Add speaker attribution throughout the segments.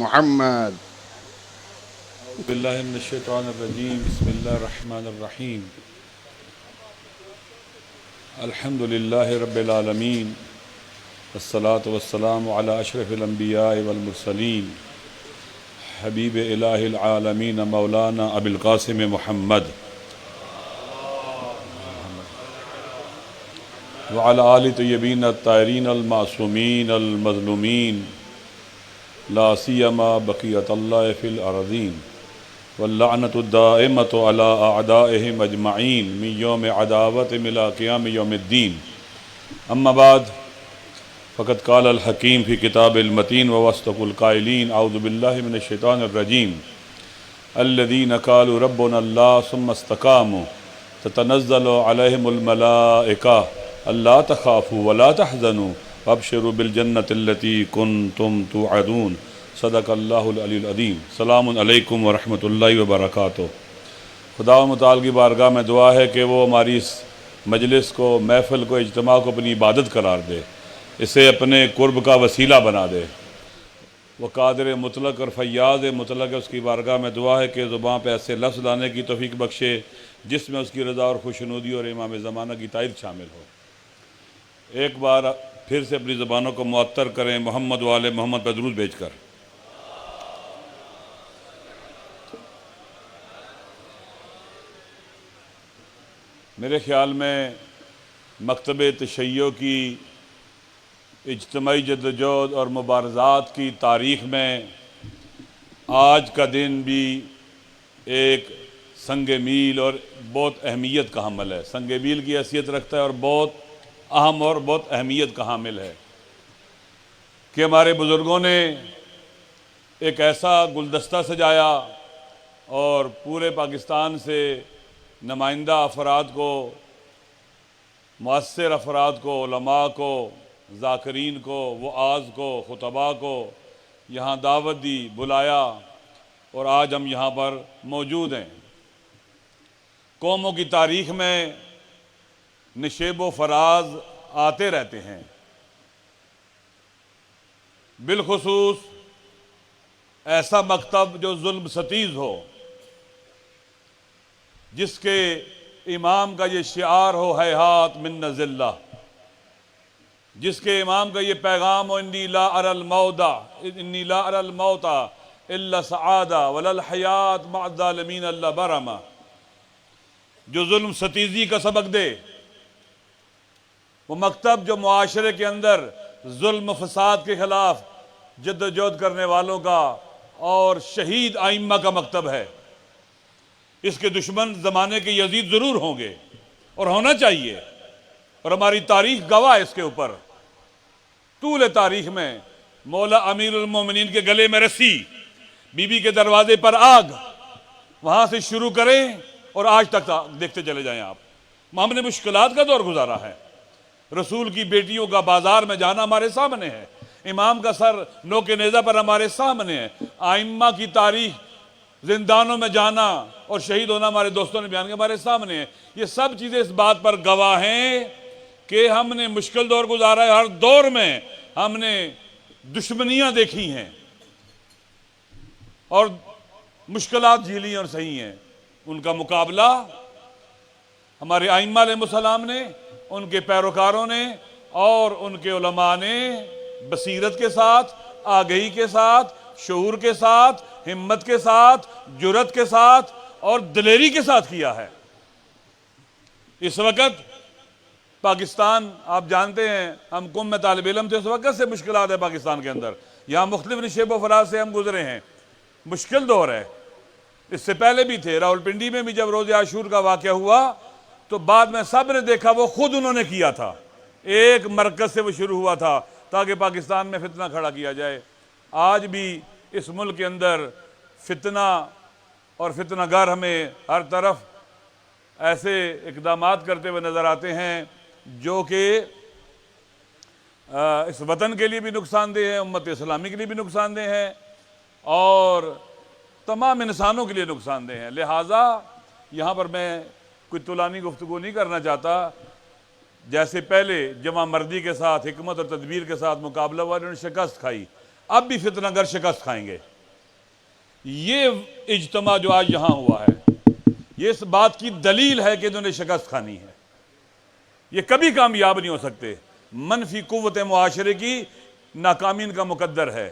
Speaker 1: محمد.
Speaker 2: باللہ من الشیطان الرجیم بسم اللہ الرحمن الرحیم الحمد للہ رب العالمین والصلاة والسلام علی اشرف الانبیاء والمرسلین حبیب الہ العالمین مولانا ابی القاسم محمد وعلی آل طیبین الطاہرین المعصومین المظلومین لا سیما بقیت اللہ فی الارضین واللعنۃ الدائمۃ علی اعدائہم اجمعین من یوم عداوتہم الی قیام یوم الدین. اما بعد فقد قال الحکیم فی کتاب المتین واصدق القائلین اعوذ باللہ من الشیطان الرجیم الذین قالوا ربنا اللہ ثم استقاموا تتنزل علیہم الملائکہ الا تخافوا ولا تحزنوا وابشروا بالجنۃ التی کنتم توعدون. صدق اللہ العلی العظیم. السلام علیکم ورحمۃ اللہ وبرکاتہ. خدا و متعال کی بارگاہ میں دعا ہے کہ وہ ہماری اس مجلس کو، محفل کو، اجتماع کو اپنی عبادت قرار دے، اسے اپنے قرب کا وسیلہ بنا دے. وہ قادر مطلق اور فیاض مطلق ہے، اس کی بارگاہ میں دعا ہے کہ زبان پہ ایسے لفظ لانے کی توفیق بخشے جس میں اس کی رضا اور خوشنودی اور امام زمانہ کی تائید شامل ہو. ایک بار پھر سے اپنی زبانوں کو معطر کریں محمد و آل محمد پہ درود بھیج کر. میرے خیال میں مکتب تشیع کی اجتماعی جدوجہد اور مبارزات کی تاریخ میں آج کا دن بھی ایک سنگ میل اور بہت اہمیت کا حامل ہے، سنگ میل کی حیثیت رکھتا ہے اور بہت اہم اور بہت اہمیت کا حامل ہے کہ ہمارے بزرگوں نے ایک ایسا گلدستہ سجایا اور پورے پاکستان سے نمائندہ افراد کو، مؤثر افراد کو، علماء کو، ذاکرین کو، وعاظ کو، خطباء کو یہاں دعوت دی، بلایا اور آج ہم یہاں پر موجود ہیں. قوموں کی تاریخ میں نشیب و فراز آتے رہتے ہیں، بالخصوص ایسا مکتب جو ظلم ستیز ہو، جس کے امام کا یہ شعار ہو ہیہات من ذلہ، جس کے امام کا یہ پیغام ہو انی لا اری الموت الا سعادہ ولا الحیات مع الظالمین الا برما، جو ظلم ستیزی کا سبق دے، وہ مکتب جو معاشرے کے اندر ظلم و فساد کے خلاف جدوجہد کرنے والوں کا اور شہید ائمہ کا مکتب ہے. اس کے دشمن زمانے کے یزید ضرور ہوں گے اور ہونا چاہیے، اور ہماری تاریخ گواہ ہے اس کے اوپر. طول تاریخ میں مولا امیر المومنین کے گلے میں رسی، بی بی کے دروازے پر آگ، وہاں سے شروع کریں اور آج تک دیکھتے چلے جائیں آپ. ہم نے مشکلات کا دور گزارا ہے. رسول کی بیٹیوں کا بازار میں جانا ہمارے سامنے ہے، امام کا سر نوک نیزہ پر ہمارے سامنے ہے، ائمہ کی تاریخ، زندانوں میں جانا اور شہید ہونا ہمارے دوستوں نے بیان کیا ہمارے سامنے ہے. یہ سب چیزیں اس بات پر گواہ ہیں کہ ہم نے مشکل دور گزارا ہے. ہر دور میں ہم نے دشمنیاں دیکھی ہیں اور مشکلات جھیلی اور سہی ہیں. ان کا مقابلہ ہمارے ائمہ علیہ السلام نے، ان کے پیروکاروں نے اور ان کے علماء نے بصیرت کے ساتھ، آگہی کے ساتھ، شعور کے ساتھ، ہمت کے ساتھ، جرأت کے ساتھ اور دلیری کے ساتھ کیا ہے. اس وقت پاکستان، آپ جانتے ہیں ہم قوم میں طالب علم تھے، اس وقت سے مشکلات ہے پاکستان کے اندر. یہاں مختلف نشیب و فراز سے ہم گزرے ہیں، مشکل دور ہے. اس سے پہلے بھی تھے، راولپنڈی میں بھی جب روز عاشور کا واقعہ ہوا تو بعد میں سب نے دیکھا وہ خود انہوں نے کیا تھا، ایک مرکز سے وہ شروع ہوا تھا تاکہ پاکستان میں فتنہ کھڑا کیا جائے. آج بھی اس ملک کے اندر فتنہ اور فتنہ گر ہمیں ہر طرف ایسے اقدامات کرتے ہوئے نظر آتے ہیں جو کہ اس وطن کے لیے بھی نقصان دہ ہیں، امت اسلامی کے لیے بھی نقصان دہ ہیں اور تمام انسانوں کے لیے نقصان دہ ہیں. لہٰذا یہاں پر میں کوئی طولانی گفتگو نہیں کرنا چاہتا. جیسے پہلے جمع مردی کے ساتھ، حکمت اور تدبیر کے ساتھ مقابلہ ہوا، انہوں نے شکست کھائی، اب بھی فتنہ گر شکست کھائیں گے. یہ اجتماع جو آج یہاں ہوا ہے یہ اس بات کی دلیل ہے کہ انہوں نے شکست کھانی ہے، یہ کبھی کامیاب نہیں ہو سکتے، منفی قوت معاشرے کی ناکامی ان کا مقدر ہے۔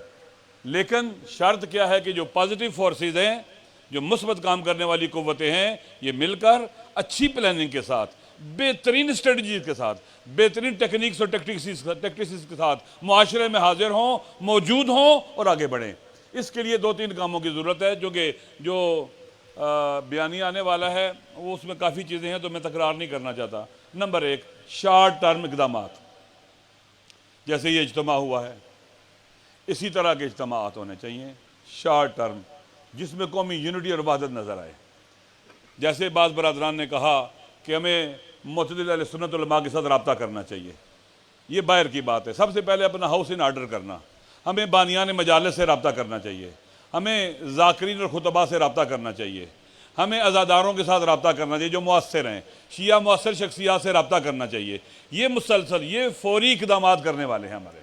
Speaker 2: لیکن شرط کیا ہے کہ جو پازیٹیو فورسز ہیں، جو مثبت کام کرنے والی قوتیں ہیں، یہ مل کر اچھی پلاننگ کے ساتھ، بہترین اسٹریٹجیز کے ساتھ، بہترین ٹیکنیکس اور ٹیکٹکس کے ساتھ معاشرے میں حاضر ہوں، موجود ہوں اور آگے بڑھیں۔ اس کے لیے 2-3 کاموں کی ضرورت ہے جو بیانیہ آنے والا ہے وہ اس میں کافی چیزیں ہیں تو میں تکرار نہیں کرنا چاہتا۔ نمبر 1، شارٹ ٹرم اقدامات، جیسے یہ اجتماع ہوا ہے اسی طرح کے اجتماعات ہونے چاہیے شارٹ ٹرم، جس میں قومی یونٹی اور وحدت نظر آئے۔ جیسے بعض برادران نے کہا کہ ہمیں معتدل اہل سنت علماء کے ساتھ رابطہ کرنا چاہیے، یہ باہر کی بات ہے۔ سب سے پہلے اپنا ہاؤس ان آرڈر کرنا، ہمیں بانیان مجالس سے رابطہ کرنا چاہیے، ہمیں ذاکرین اور خطباء سے رابطہ کرنا چاہیے، ہمیں عزاداروں کے ساتھ رابطہ کرنا چاہیے جو مؤثر ہیں، شیعہ مؤثر شخصیات سے رابطہ کرنا چاہیے۔ یہ مسلسل، یہ فوری اقدامات کرنے والے ہیں۔ ہمارے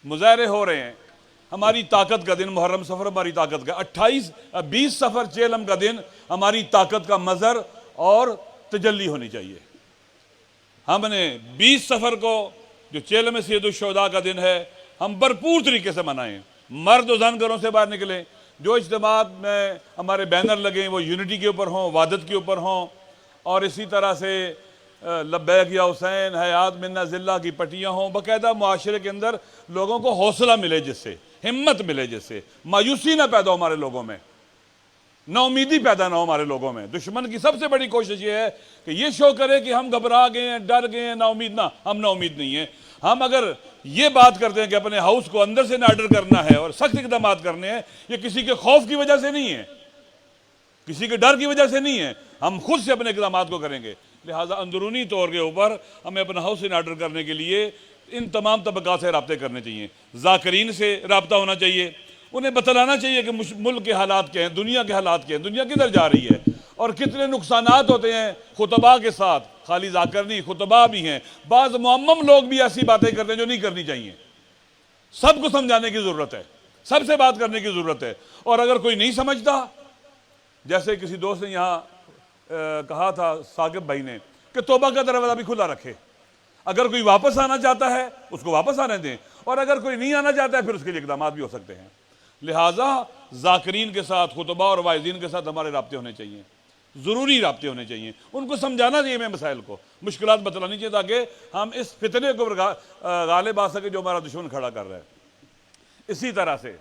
Speaker 2: مظاہرے ہو رہے ہیں، ہماری طاقت کا دن محرم سفر، ہماری طاقت کا 20 سفر چیلم کا دن ہماری طاقت کا مظہر اور تجلی ہونی چاہیے۔ ہم نے 20 سفر کو جو چیلم سید الشہداء کا دن ہے ہم بھرپور طریقے سے منائیں، مرد و زن گھروں سے باہر نکلیں، جو اجتماعات میں ہمارے بینر لگیں وہ یونٹی کے اوپر ہوں، وحدت کے اوپر ہوں، اور اسی طرح سے لبیک یا حسین، حیات منا ذلہ کی پٹیاں ہوں، باقاعدہ معاشرے کے اندر لوگوں کو حوصلہ ملے، جس سے ہمت ملے، جس سے مایوسی نہ پیدا ہو ہمارے لوگوں میں، نا امیدی پیدا نہ ہو ہمارے لوگوں میں۔ دشمن کی سب سے بڑی کوشش یہ ہے کہ یہ شو کرے کہ ہم گھبرا گئے ہیں، ڈر گئے ہیں، نا امید نہ، ہم نا امید نہیں ہیں۔ ہم اگر یہ بات کرتے ہیں کہ اپنے ہاؤس کو اندر سے نارڈر کرنا ہے اور سخت اقدامات کرنے ہیں، یہ کسی کے خوف کی وجہ سے نہیں ہے، کسی کے ڈر کی وجہ سے نہیں ہے، ہم خود سے اپنے اقدامات کو کریں گے۔ لہٰذا اندرونی طور کے اوپر ہمیں اپنا ہاؤس ان آرڈر کرنے کے لیے ان تمام طبقات سے رابطے کرنے چاہیے۔ ذاکرین سے رابطہ ہونا چاہیے، انہیں بتلانا چاہیے کہ ملک کے حالات کیا ہیں، دنیا کے حالات کیا ہیں، دنیا کدھر جا رہی ہے اور کتنے نقصانات ہوتے ہیں خطباء کے ساتھ۔ خالی ذاکر نہیں، خطباء بھی ہیں، بعض معمم لوگ بھی ایسی باتیں کرتے ہیں جو نہیں کرنی چاہیے۔ سب کو سمجھانے کی ضرورت ہے، سب سے بات کرنے کی ضرورت ہے، اور اگر کوئی نہیں سمجھتا، جیسے کسی دوست نے یہاں کہا تھا ثاقب بھائی نے کہ توبہ کا دروازہ بھی کھلا رکھے، اگر کوئی واپس آنا چاہتا ہے اس کو واپس آنے دیں، اور اگر کوئی نہیں آنا چاہتا ہے پھر اس کے لیے اقدامات بھی ہو سکتے ہیں۔ لہٰذا ذاکرین کے ساتھ، خطباء اور واعظین کے ساتھ ہمارے رابطے ہونے چاہیے، ضروری رابطے ہونے چاہیے، ان کو سمجھانا چاہیے، میں مسائل کو، مشکلات بتلانی چاہیے تاکہ ہم اس فتنے کو غالب آ سکے جو ہمارا دشمن کھڑا کر رہا ہے۔ اسی طرح سے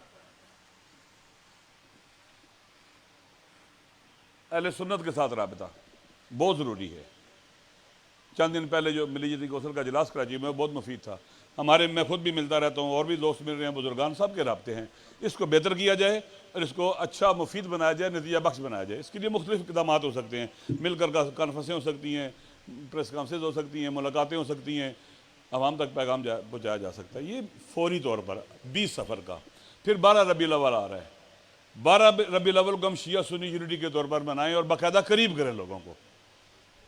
Speaker 2: اہل سنت کے ساتھ رابطہ بہت ضروری ہے۔ چند دن پہلے جو ملی جتی کوثر کا اجلاس کراچی میں بہت مفید تھا، میں خود بھی ملتا رہتا ہوں، اور بھی دوست مل رہے ہیں، بزرگان سب کے رابطے ہیں۔ اس کو بہتر کیا جائے اور اس کو اچھا مفید بنایا جائے، نتیجہ بخش بنایا جائے۔ اس کے لیے مختلف اقدامات ہو سکتے ہیں، مل کر کانفرنسیں ہو سکتی ہیں، پریس کانفرنسز ہو سکتی ہیں، ملاقاتیں ہو سکتی ہیں، عوام تک پیغام پہنچایا جا سکتا ہے۔ یہ فوری طور پر 20 سفر کا۔ پھر 12 ربیع الاول آ رہا ہے، 12 ربیع الاول کو ہم شیعہ سنی یونٹی کے طور پر منائیں اور باقاعدہ قریب کریں لوگوں کو۔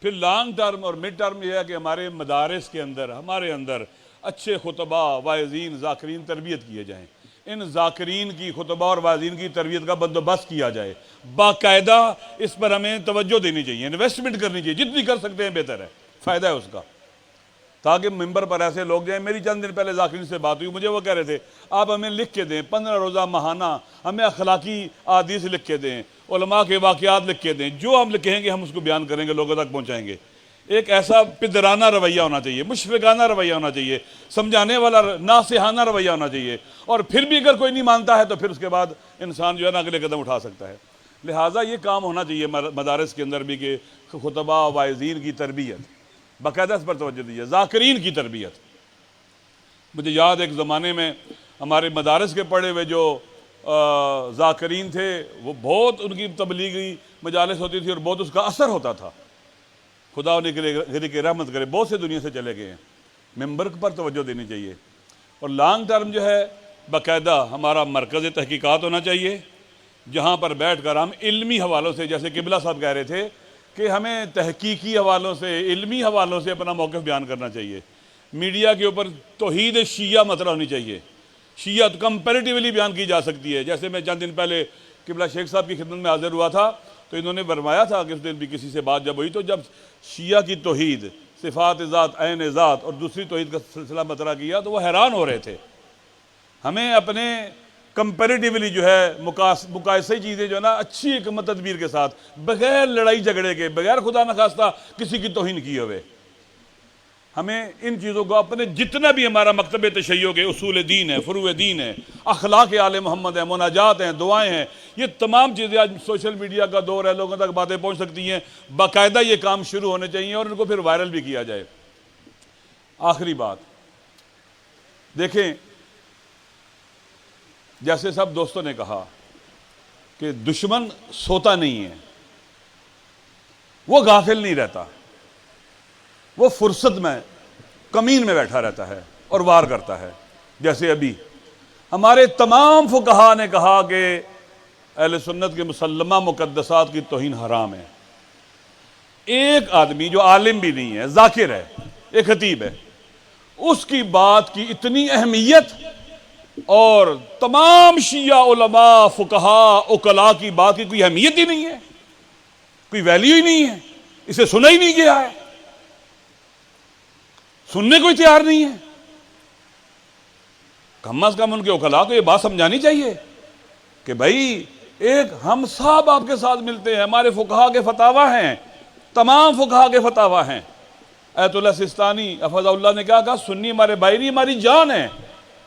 Speaker 2: پھر لانگ ٹرم اور مڈ ٹرم یہ ہے کہ ہمارے مدارس کے اندر، ہمارے اندر اچھے خطباء، واعظین، ذاکرین تربیت کیے جائیں، ان ذاکرین کی، خطباء اور واعظین کی تربیت کا بندوبست کیا جائے، باقاعدہ اس پر ہمیں توجہ دینی چاہیے، انویسٹمنٹ کرنی چاہیے، جتنی کر سکتے ہیں بہتر ہے، فائدہ ہے اس کا، تاکہ ممبر پر ایسے لوگ جائیں۔ میری چند دن پہلے ذاکرین سے بات ہوئی، مجھے وہ کہہ رہے تھے آپ ہمیں لکھ کے دیں، 15 روزہ ماہانہ ہمیں اخلاقی احادیث لکھ کے دیں، علماء کے واقعات لکھ کے دیں، جو ہم کہیں گے ہم اس کو بیان کریں گے، لوگوں تک پہنچائیں گے۔ ایک ایسا پدرانہ رویہ ہونا چاہیے، مشفقانہ رویہ ہونا چاہیے، سمجھانے والا ناصحانہ رویہ ہونا چاہیے، اور پھر بھی اگر کوئی نہیں مانتا ہے تو پھر اس کے بعد انسان جو ہے نا اگلے قدم اٹھا سکتا ہے۔ لہٰذا یہ کام ہونا چاہیے مدارس کے اندر بھی کہ خطباء واعظین کی تربیت، باقاعدہ اس پر توجہ دیجیے، ذاکرین کی تربیت۔ مجھے یاد ایک زمانے میں ہمارے مدارس کے پڑھے ہوئے جو ذاکرین تھے، وہ بہت ان کی تبلیغی مجالس ہوتی تھی اور بہت اس کا اثر ہوتا تھا، خدا انہیں کے لیے کی رحمت کرے، بہت سے دنیا سے چلے گئے ہیں۔ ممبر پر توجہ دینی چاہیے، اور لانگ ٹرم جو ہے باقاعدہ ہمارا مرکز تحقیقات ہونا چاہیے، جہاں پر بیٹھ کر ہم علمی حوالوں سے، جیسے قبلہ صاحب کہہ رہے تھے کہ ہمیں تحقیقی حوالوں سے، علمی حوالوں سے اپنا موقف بیان کرنا چاہیے۔ میڈیا کے اوپر توحید شیعہ مطرح ہونی چاہیے، شیعہ تو کمپیریٹیولی بیان کی جا سکتی ہے. جیسے میں چند دن پہلے قبلہ شیخ صاحب کی خدمت میں حاضر ہوا تھا تو انہوں نے فرمایا تھا کہ اس دن بھی کسی سے بات جب ہوئی تو جب شیعہ کی توحید صفات ذات عین ذات اور دوسری توحید کا سلسلہ مطرح کیا تو وہ حیران ہو رہے تھے. ہمیں اپنے کمپیریٹیولی جو ہے مقایسے چیزیں جو ہے نا اچھی حکمت تدبیر کے ساتھ بغیر لڑائی جھگڑے کے بغیر خدا نخواستہ کسی کی توہین کیے ہوئے ہمیں ان چیزوں کو اپنے جتنا بھی ہمارا مکتب تشیع کے اصول دین ہے، فروع دین ہے، اخلاق آل محمد ہیں، مناجات ہیں، دعائیں ہیں، یہ تمام چیزیں آج سوشل میڈیا کا دور ہے، لوگوں تک باتیں پہنچ سکتی ہیں. باقاعدہ یہ کام شروع ہونے چاہیے اور ان کو پھر وائرل بھی کیا جائے. آخری بات دیکھیں، جیسے سب دوستوں نے کہا کہ دشمن سوتا نہیں ہے، وہ غافل نہیں رہتا، وہ فرصت میں کمین میں بیٹھا رہتا ہے اور وار کرتا ہے. جیسے ابھی ہمارے تمام فقہا نے کہا کہ اہل سنت کے مسلمہ مقدسات کی توہین حرام ہے. ایک آدمی جو عالم بھی نہیں ہے، ذاکر ہے، ایک خطیب ہے، اس کی بات کی اتنی اہمیت اور تمام شیعہ علماء فقہا عقلاء کی بات کی کوئی اہمیت ہی نہیں ہے، کوئی ویلیو ہی نہیں ہے، اسے سنا ہی نہیں گیا ہے، سننے کو تیار نہیں ہے. کم از کم ان کے عقلاء کو یہ بات سمجھانی چاہیے کہ بھائی ایک ہم صاحب آپ کے ساتھ ملتے ہیں، ہمارے فقہا کے فتاوی ہیں، تمام فقہا کے فتاوی ہیں. ایت اللہ سستانی حفظہ اللہ نے کہا سنی ہمارے بھائی نہیں، ہماری جان ہے.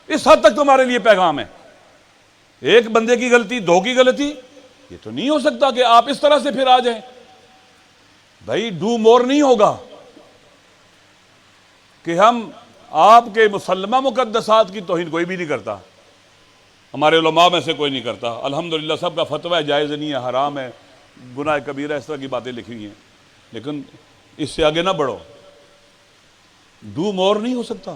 Speaker 2: اس حد تک تمہارے لیے پیغام ہے. ایک بندے کی غلطی، دو کی غلطی، یہ تو نہیں ہو سکتا کہ آپ اس طرح سے پھر آ جائیں. بھائی ڈو مور نہیں ہوگا کہ ہم آپ کے مسلمہ مقدسات کی توہین کوئی بھی نہیں کرتا، ہمارے علماء میں سے کوئی نہیں کرتا. الحمدللہ سب کا فتویٰ ہے جائز نہیں ہے، حرام ہے، گناہ کبیرہ، اس طرح کی باتیں لکھی ہوئی ہیں. لیکن اس سے آگے نہ بڑھو. ڈو مور نہیں ہو سکتا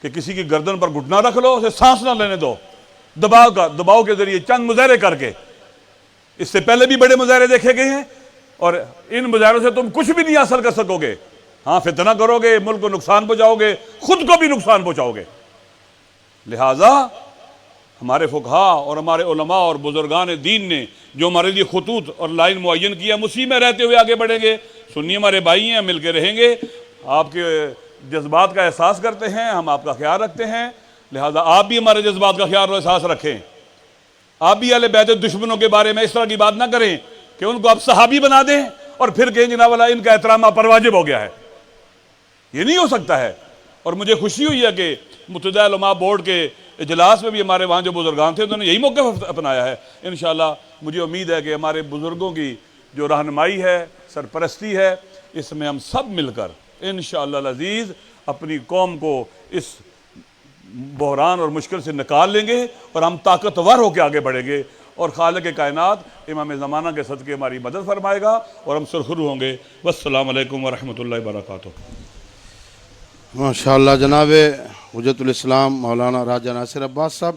Speaker 2: کہ کسی کی گردن پر گھٹنا رکھ لو، اسے سانس نہ لینے دو، دباؤ کے ذریعے چند مظاہرے کر کے. اس سے پہلے بھی بڑے مظاہرے دیکھے گئے ہیں اور ان مظاہروں سے تم کچھ بھی نہیں حاصل کر سکو گے. ہاں فتنہ کرو گے، ملک کو نقصان پہنچاؤ گے، خود کو بھی نقصان پہنچاؤ گے. لہٰذا ہمارے فقہا اور ہمارے علماء اور بزرگان دین نے جو ہمارے لیے خطوط اور لائن معین کیا، ہم اسی میں رہتے ہوئے آگے بڑھیں گے. سنی ہمارے بھائی ہیں، مل کے رہیں گے. آپ کے جذبات کا احساس کرتے ہیں، ہم آپ کا خیال رکھتے ہیں، لہٰذا آپ بھی ہمارے جذبات کا خیال اور احساس رکھیں. آپ بھی اہل بیت دشمنوں کے بارے میں اس طرح کی بات نہ کریں کہ ان کو آپ صحابی بنا دیں اور پھر کہیں جناب والا ان کا احترام آپ پر واجب ہو گیا ہے. یہ نہیں ہو سکتا ہے. اور مجھے خوشی ہوئی ہے کہ متحدہ علماء بورڈ کے اجلاس میں بھی ہمارے وہاں جو بزرگان تھے انہوں نے یہی موقف اپنایا ہے. انشاءاللہ مجھے امید ہے کہ ہمارے بزرگوں کی جو رہنمائی ہے، سرپرستی ہے، اس میں ہم سب مل کر انشاءاللہ العزیز اپنی قوم کو اس بحران اور مشکل سے نکال لیں گے اور ہم طاقتور ہو کے آگے بڑھیں گے. اور خالق کائنات امام زمانہ کے صدقے ہماری مدد فرمائے گا اور ہم سرخرو ہوں گے. والسلام علیکم ورحمۃ اللہ وبرکاتہ.
Speaker 1: ماشاءاللہ جناب حجت الاسلام مولانا راجہ ناصر عباس صاحب